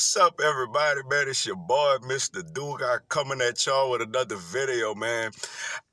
What's up, everybody, man? It's your boy, Mr. Duke. I coming at y'all with another video, man.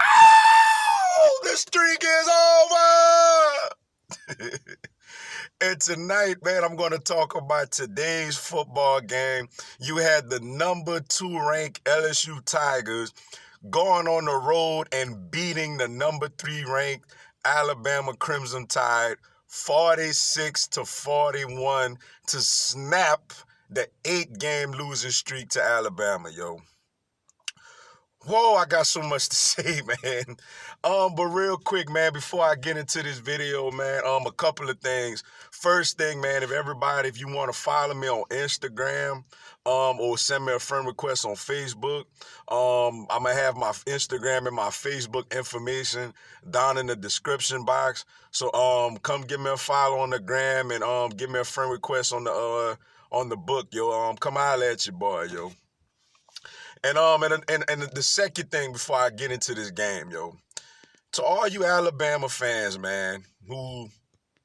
Oh, the streak is over! And tonight, man, I'm going to talk about today's football game. You had the number 2 ranked LSU Tigers going on the road and beating the number 3 ranked Alabama Crimson Tide 46-41 to snap the 8-game losing streak to Alabama, yo. Whoa, I got so much to say, man. But real quick, man, before I get into this video, man, a couple of things. First thing, man, if you want to follow me on Instagram, or send me a friend request on Facebook, I'm gonna have my Instagram and my Facebook information down in the description box. So come give me a follow on the gram and give me a friend request on the book, yo. Come holler at your boy, yo. And the second thing before I get into this game, yo, to all you Alabama fans, man, who,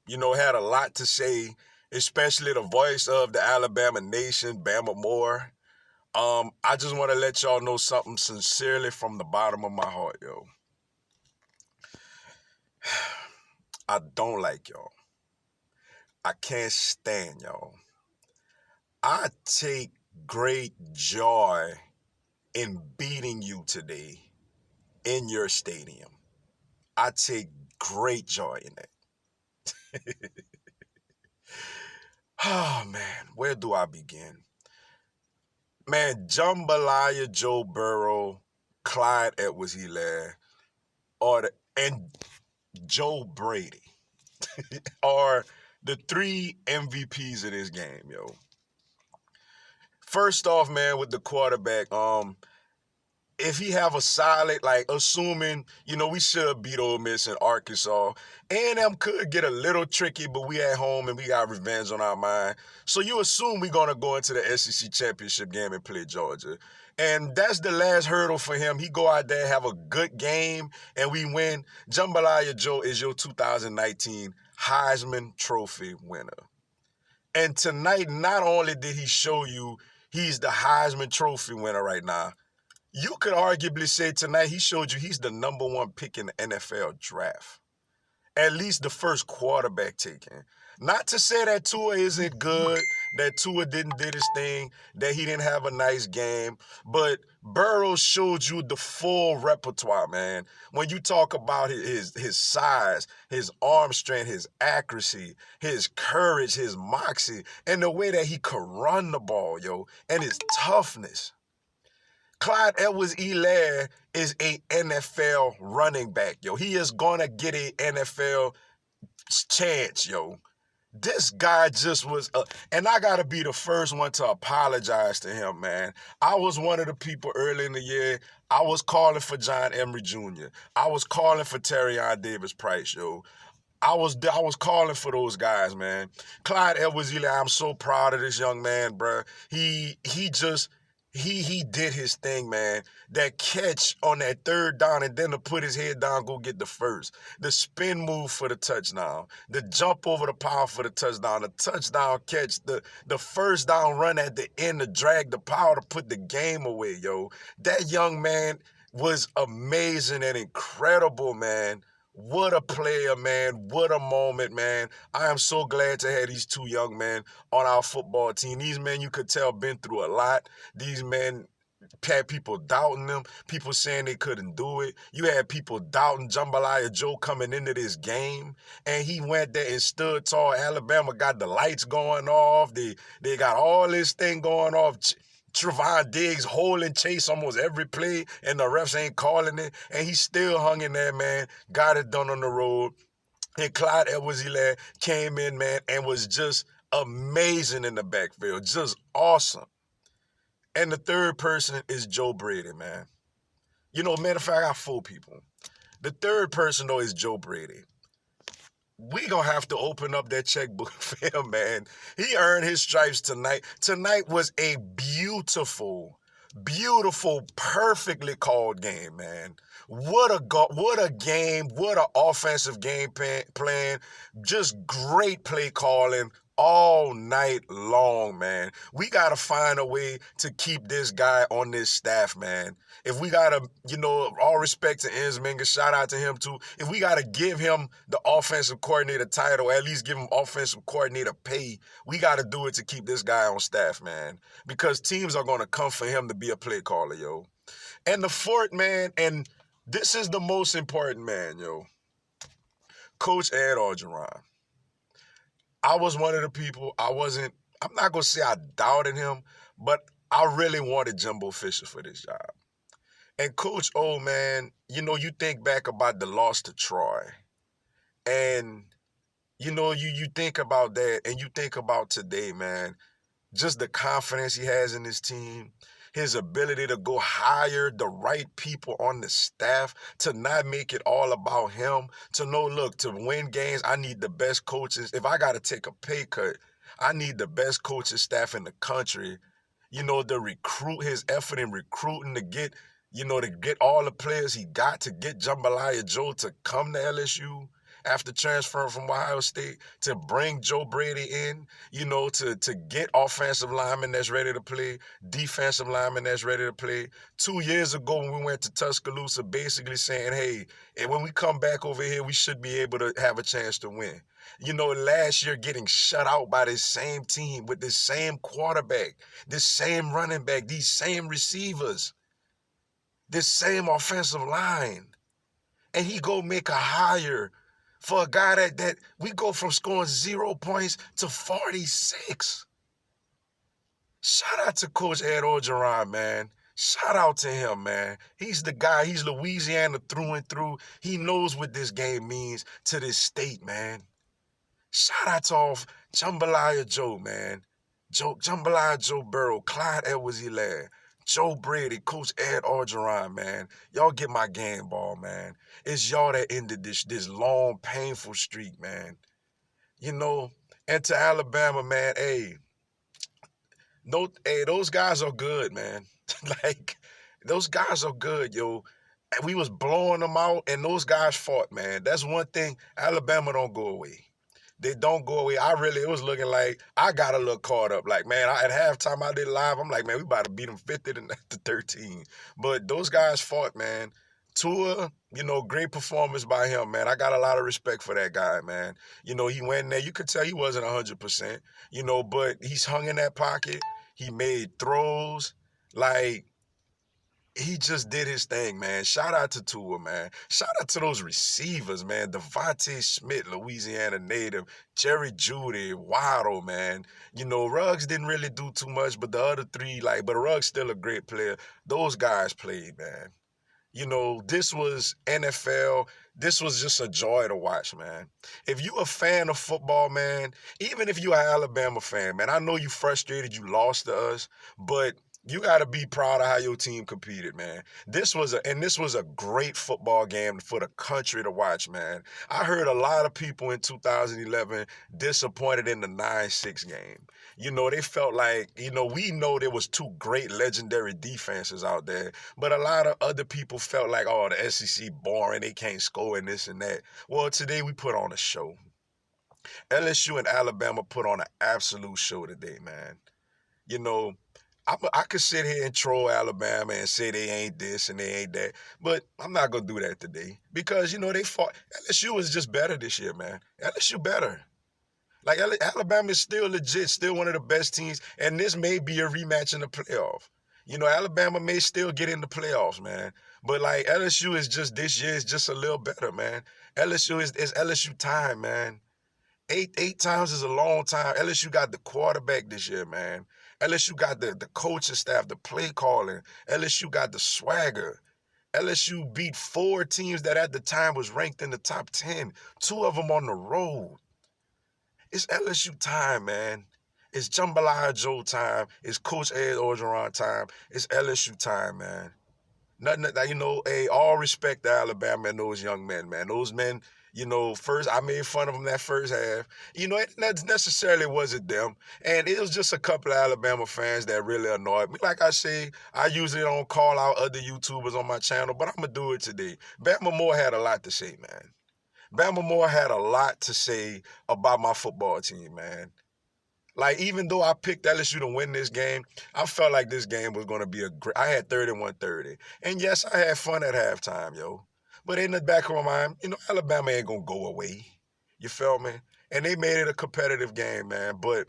had a lot to say, especially the voice of the Alabama nation, Bama Moore, I just want to let y'all know something sincerely from the bottom of my heart, yo. I don't like y'all. I can't stand y'all. I take great joy in beating you today in your stadium. I take great joy in that. Oh, man, where do I begin? Man, Jambalaya Joe Burrow, Clyde Edwards-Helaire, and Joe Brady are the 3 MVPs of this game, yo. First off, man, with the quarterback, if he have a solid, assuming, we should beat Ole Miss and Arkansas. A&M could get a little tricky, but we at home and we got revenge on our mind. So you assume we're going to go into the SEC championship game and play Georgia. And that's the last hurdle for him. He go out there, have a good game, and we win. Jambalaya Joe is your 2019 Heisman Trophy winner. And tonight, not only did he show you he's the Heisman Trophy winner right now, you could arguably say tonight he showed you he's the number 1 pick in the NFL draft. At least the first quarterback taken. Not to say that Tua isn't good, that Tua didn't do his thing, that he didn't have a nice game, but Burrow showed you the full repertoire, man. When you talk about his size, his arm strength, his accuracy, his courage, his moxie, and the way that he could run the ball, yo, and his toughness. Clyde Edwards-Helaire is a NFL running back, yo. He is going to get a NFL chance, yo. This guy just was, and I got to be the first one to apologize to him, man. I was one of the people early in the year, I was calling for John Emery Jr. I was calling for Terrion Davis-Price, yo. I was calling for those guys, man. Clyde Edwards-Helaire, I'm so proud of this young man, bro. He did his thing, man. That catch on that 3rd down and then to put his head down, go get the first. The spin move for the touchdown. The jump over the power for the touchdown. The touchdown catch. The first down run at the end to drag the power to put the game away, yo. That young man was amazing and incredible, man. What a player, man. What a moment, man. I am so glad to have these 2 young men on our football team. These men, you could tell, been through a lot. These men had people doubting them, people saying they couldn't do it. You had people doubting Jambalaya Joe coming into this game, and he went there and stood tall. Alabama got the lights going off. They got all this thing going off. Trevon Diggs holding chase almost every play, and the refs ain't calling it, and he still hung in there, man. Got it done on the road. And Clyde Edwards-Helaire came in, man, and was just amazing in the backfield, just awesome. And the third person is Joe Brady, man. Matter of fact, I got 4 people. The third person, though, is Joe Brady. We gonna have to open up that checkbook for him, man. He earned his stripes tonight. Tonight was a beautiful, perfectly called game, man. What a game, what an offensive game plan. Just great play calling all night long, man. We got to find a way to keep this guy on this staff, man. If we got to, all respect to Ensminger, shout out to him too. If we got to give him the offensive coordinator title, at least give him offensive coordinator pay, we got to do it to keep this guy on staff, man. Because teams are going to come for him to be a play caller, yo. And the fourth, man, and this is the most important, man, yo. Coach Ed Orgeron. I was one of the people, I'm not going to say I doubted him, but I really wanted Jimbo Fisher for this job. And Coach O, man, you think back about the loss to Troy. And, you think about that and you think about today, man, just the confidence he has in his team, his ability to go hire the right people on the staff, to not make it all about him, to know, look, to win games, I need the best coaches. If I got to take a pay cut, I need the best coaching staff in the country, to recruit, his effort in recruiting, to get all the players he got, to get Jambalaya Joe to come to LSU after transferring from Ohio State, to bring Joe Brady in, to get offensive linemen that's ready to play, defensive linemen that's ready to play. 2 years ago when we went to Tuscaloosa, basically saying, hey, and when we come back over here, we should be able to have a chance to win. Last year getting shut out by this same team with this same quarterback, this same running back, these same receivers, this same offensive line. And he go make a hire for a guy that we go from scoring 0 points to 46. Shout out to Coach Ed Orgeron, man. Shout out to him, man. He's the guy. He's Louisiana through and through. He knows what this game means to this state, man. Shout out to Jambalaya Joe, man. Jambalaya Joe Burrow, Clyde Edwards-Helaire, Joe Brady, Coach Ed Orgeron, man. Y'all get my game ball, man. It's y'all that ended this long, painful streak, man. And to Alabama, man, hey, those guys are good, man. Like, those guys are good, yo. And we was blowing them out, and those guys fought, man. That's one thing. Alabama don't go away. They don't go away. It was looking like I got a little caught up. Like, man, at halftime I did live, I'm like, man, we about to beat them 50-13. But those guys fought, man. Tua, great performance by him, man. I got a lot of respect for that guy, man. He went in there. You could tell he wasn't 100%, but he's hung in that pocket. He made throws. Like, he just did his thing, man. Shout out to Tua, man. Shout out to those receivers, man. Devontae Smith, Louisiana native. Jerry Jeudy, Waddle, man. Ruggs didn't really do too much, but the other three, but Ruggs still a great player. Those guys played, man. This was NFL. This was just a joy to watch, man. If you a fan of football, man, even if you an Alabama fan, man, I know you frustrated you lost to us, but you got to be proud of how your team competed, man. This was a great football game for the country to watch, man. I heard a lot of people in 2011 disappointed in the 9-6 game. They felt like, we know there was two great legendary defenses out there, but a lot of other people felt like, oh, the SEC boring, they can't score and this and that. Well, today we put on a show. LSU and Alabama put on an absolute show today, man. I could sit here and troll Alabama and say they ain't this and they ain't that, but I'm not going to do that today because, they fought. LSU is just better this year, man. LSU better. Like, Alabama is still legit, still one of the best teams, and this may be a rematch in the playoff. Alabama may still get in the playoffs, man. But, LSU is just, this year is just a little better, man. LSU is LSU time, man. Eight times is a long time. LSU got the quarterback this year, man. LSU got the coaching staff, the play calling. LSU got the swagger. LSU beat 4 teams that at the time was ranked in the top 10. 2 of them on the road. It's LSU time, man. It's Jambalaya Joe time. It's Coach Ed Orgeron time. It's LSU time, man. Nothing that, hey, all respect to Alabama and those young men, man. Those men, first, I made fun of them that first half. It necessarily wasn't them. And it was just a couple of Alabama fans that really annoyed me. Like I say, I usually don't call out other YouTubers on my channel, but I'm going to do it today. Bama Moore had a lot to say, man. Bama Moore had a lot to say about my football team, man. Like, even though I picked LSU to win this game, I felt like this game was going to be a great. I had 31-30. And yes, I had fun at halftime, yo. But in the back of my mind, Alabama ain't going to go away. You feel me? And they made it a competitive game, man. But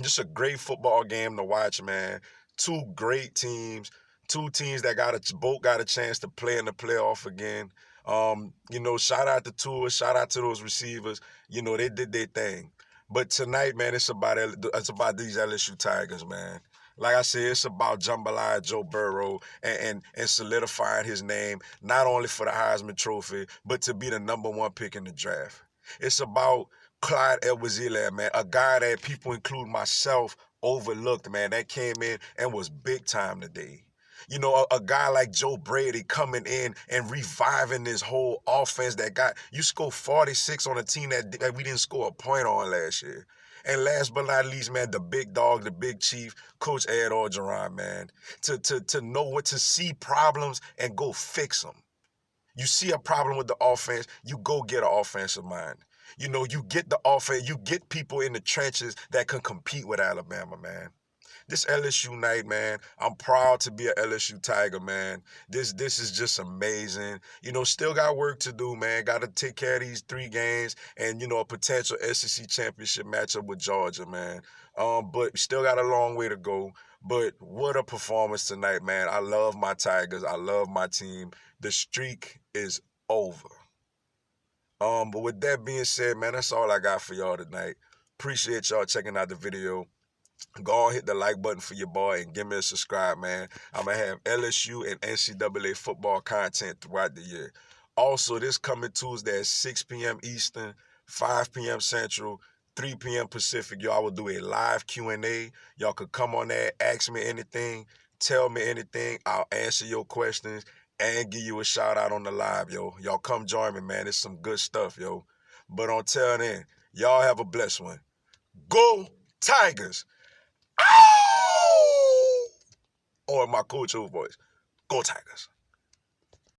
just a great football game to watch, man. Two great teams, two teams that both got a chance to play in the playoff again. Shout out to Tua, shout out to those receivers. They did their thing. But tonight, man, it's about these LSU Tigers, man. Like I said, it's about Jambalaya Joe Burrow and solidifying his name, not only for the Heisman Trophy, but to be the number one pick in the draft. It's about Clyde Edwards-Helaire, man, a guy that people, including myself, overlooked, man, that came in and was big time today. A guy like Joe Brady coming in and reviving this whole offense you scored 46 on a team that we didn't score a point on last year. And last but not least, man, the big dog, the big chief, Coach Ed Orgeron, man, to know what to see problems and go fix them. You see a problem with the offense, you go get an offensive mind. You get the offense, you get people in the trenches that can compete with Alabama, man. This LSU night, man, I'm proud to be an LSU Tiger, man. This is just amazing. Still got work to do, man. Got to take care of these 3 games and, a potential SEC championship matchup with Georgia, man. But still got a long way to go. But what a performance tonight, man. I love my Tigers. I love my team. The streak is over. But with that being said, man, that's all I got for y'all tonight. Appreciate y'all checking out the video. Go on, hit the like button for your boy and give me a subscribe, man. I'm going to have LSU and NCAA football content throughout the year. Also, this coming Tuesday at 6 p.m. Eastern, 5 p.m. Central, 3 p.m. Pacific, y'all will do a live Q&A. Y'all could come on there, ask me anything, tell me anything. I'll answer your questions and give you a shout out on the live, yo. Y'all come join me, man. It's some good stuff, yo. But until then, y'all have a blessed one. Go Tigers! Ow! Or in my coach voice, go Tigers.